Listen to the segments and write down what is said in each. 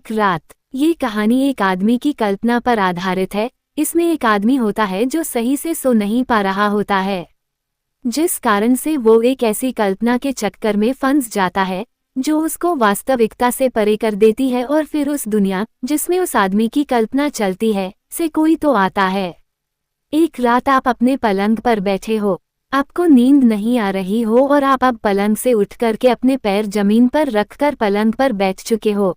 एक रात। ये कहानी एक आदमी की कल्पना पर आधारित है। इसमें एक आदमी होता है जो सही से सो नहीं पा रहा होता है, जिस कारण से वो एक ऐसी कल्पना के चक्कर में फंस जाता है जो उसको वास्तविकता से परे कर देती है, और फिर उस दुनिया जिसमें उस आदमी की कल्पना चलती है से कोई तो आता है। एक रात आप अपने पलंग पर बैठे हो, आपको नींद नहीं आ रही हो और आप अब पलंग से उठ करके अपने पैर जमीन पर रखकर पलंग पर बैठ चुके हो।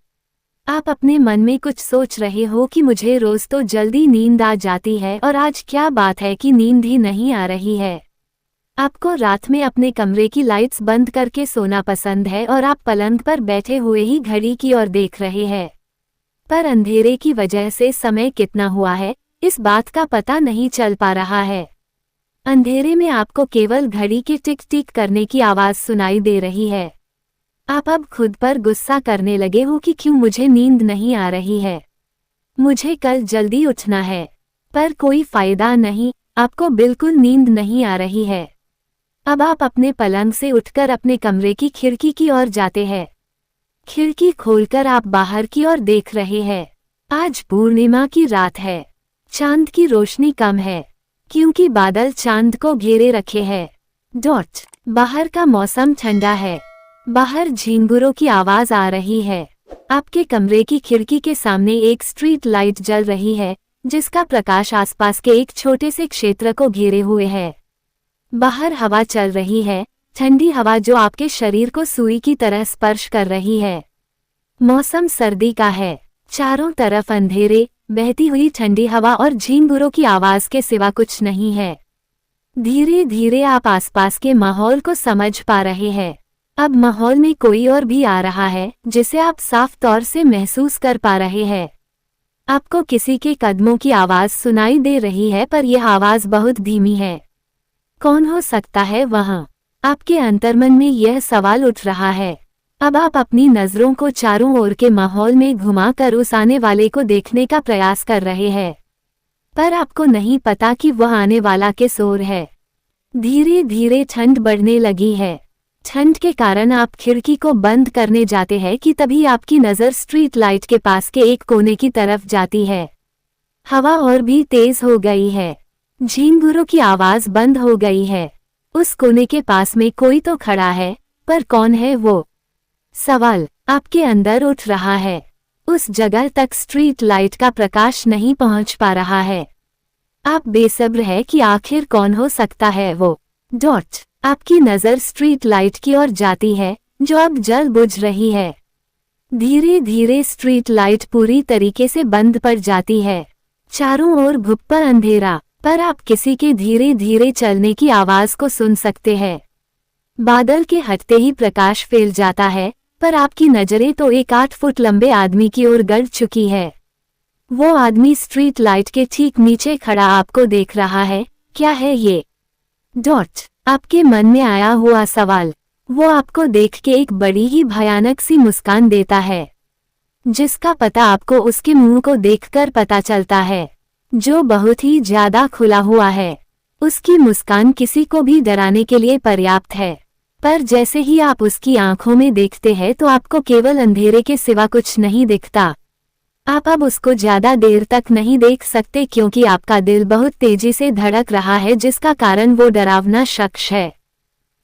आप अपने मन में कुछ सोच रहे हो कि मुझे रोज तो जल्दी नींद आ जाती है और आज क्या बात है कि नींद ही नहीं आ रही है। आपको रात में अपने कमरे की लाइट्स बंद करके सोना पसंद है और आप पलंग पर बैठे हुए ही घड़ी की ओर देख रहे हैं, पर अंधेरे की वजह से समय कितना हुआ है इस बात का पता नहीं चल पा रहा है। अंधेरे में आपको केवल घड़ी के टिक टिक करने की आवाज सुनाई दे रही है। आप अब खुद पर गुस्सा करने लगे हो कि क्यों मुझे नींद नहीं आ रही है, मुझे कल जल्दी उठना है, पर कोई फायदा नहीं, आपको बिल्कुल नींद नहीं आ रही है। अब आप अपने पलंग से उठकर अपने कमरे की खिड़की की ओर जाते हैं। खिड़की खोलकर आप बाहर की ओर देख रहे हैं। आज पूर्णिमा की रात है, चांद की रोशनी कम है क्योंकि बादल चांद को घेरे रखे हैं। बाहर का मौसम ठंडा है, बाहर झींगुरों की आवाज आ रही है। आपके कमरे की खिड़की के सामने एक स्ट्रीट लाइट जल रही है जिसका प्रकाश आसपास के एक छोटे से क्षेत्र को घेरे हुए है। बाहर हवा चल रही है, ठंडी हवा जो आपके शरीर को सुई की तरह स्पर्श कर रही है। मौसम सर्दी का है, चारों तरफ अंधेरे, बहती हुई ठंडी हवा और झींगुरों की आवाज के सिवा कुछ नहीं है। धीरे धीरे आप आसपास के माहौल को समझ पा रहे हैं। अब माहौल में कोई और भी आ रहा है जिसे आप साफ तौर से महसूस कर पा रहे हैं। आपको किसी के कदमों की आवाज सुनाई दे रही है, पर यह आवाज बहुत धीमी है। कौन हो सकता है वहां? आपके अंतर्मन में यह सवाल उठ रहा है। अब आप अपनी नजरों को चारों ओर के माहौल में घुमाकर उस आने वाले को देखने का प्रयास कर रहे हैं, पर आपको नहीं पता कि वह आने वाला किस ओर है। धीरे धीरे ठंड बढ़ने लगी है। ठंड के कारण आप खिड़की को बंद करने जाते हैं कि तभी आपकी नज़र स्ट्रीट लाइट के पास के एक कोने की तरफ जाती है। हवा और भी तेज हो गई है, झींगुरों की आवाज बंद हो गई है। उस कोने के पास में कोई तो खड़ा है, पर कौन है वो? सवाल आपके अंदर उठ रहा है। उस जगह तक स्ट्रीट लाइट का प्रकाश नहीं पहुंच पा रहा है। आप बेसब्र है कि आखिर कौन हो सकता है वो। आपकी नज़र स्ट्रीट लाइट की ओर जाती है जो अब जल बुझ रही है। धीरे धीरे स्ट्रीट लाइट पूरी तरीके से बंद पड़ जाती है। चारों ओर भुप्पा अंधेरा, पर आप किसी के धीरे धीरे चलने की आवाज को सुन सकते हैं। बादल के हटते ही प्रकाश फैल जाता है, पर आपकी नजरें तो एक 8 फुट लंबे आदमी की ओर गड़ चुकी है। वो आदमी स्ट्रीट लाइट के ठीक नीचे खड़ा आपको देख रहा है। क्या है ये? आपके मन में आया हुआ सवाल। वो आपको देख के एक बड़ी ही भयानक सी मुस्कान देता है, जिसका पता आपको उसके मुंह को देखकर पता चलता है, जो बहुत ही ज्यादा खुला हुआ है। उसकी मुस्कान किसी को भी डराने के लिए पर्याप्त है, पर जैसे ही आप उसकी आंखों में देखते हैं तो आपको केवल अंधेरे के सिवा कुछ नहीं दिखता। आप अब उसको ज्यादा देर तक नहीं देख सकते क्योंकि आपका दिल बहुत तेजी से धड़क रहा है, जिसका कारण वो डरावना शख्स है।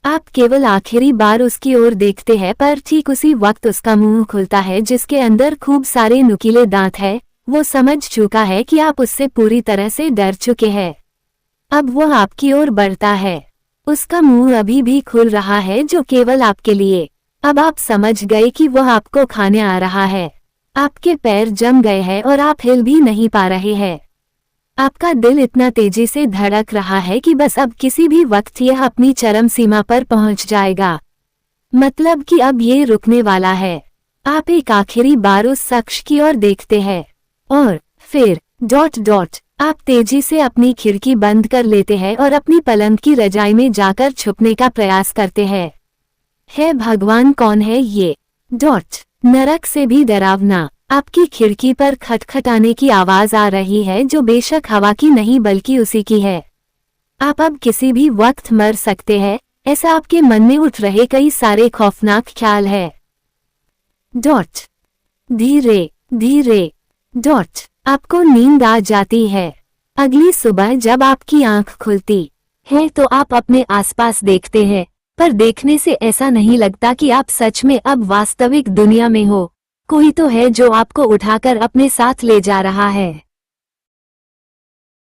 आप केवल आखिरी बार उसकी ओर देखते हैं, पर ठीक उसी वक्त उसका मुंह खुलता है जिसके अंदर खूब सारे नुकीले दांत हैं। वो समझ चुका है कि आप उससे पूरी तरह से डर चुके हैं। अब वो आपकी ओर बढ़ता है। उसका मुंह अभी भी खुल रहा है, जो केवल आपके लिए। अब आप समझ गए कि वह आपको खाने आ रहा है। आपके पैर जम गए हैं और आप हिल भी नहीं पा रहे हैं। आपका दिल इतना तेजी से धड़क रहा है कि बस अब किसी भी वक्त यह अपनी चरम सीमा पर पहुंच जाएगा, मतलब कि अब ये रुकने वाला है। आप एक आखिरी बार उस शख्स की ओर देखते हैं और फिर आप तेजी से अपनी खिड़की बंद कर लेते हैं और अपनी पलंग की रजाई में जाकर छुपने का प्रयास करते हैं। हे भगवान, कौन है ये? नरक से भी डरावना। आपकी खिड़की पर खटखटाने की आवाज आ रही है, जो बेशक हवा की नहीं बल्कि उसी की है। आप अब किसी भी वक्त मर सकते हैं, ऐसा आपके मन में उठ रहे कई सारे खौफनाक ख्याल है। धीरे धीरे डॉट आपको नींद आ जाती है। अगली सुबह जब आपकी आंख खुलती है तो आप अपने आसपास देखते हैं, पर देखने से ऐसा नहीं लगता कि आप सच में अब वास्तविक दुनिया में हो। कोई तो है जो आपको उठाकर अपने साथ ले जा रहा है।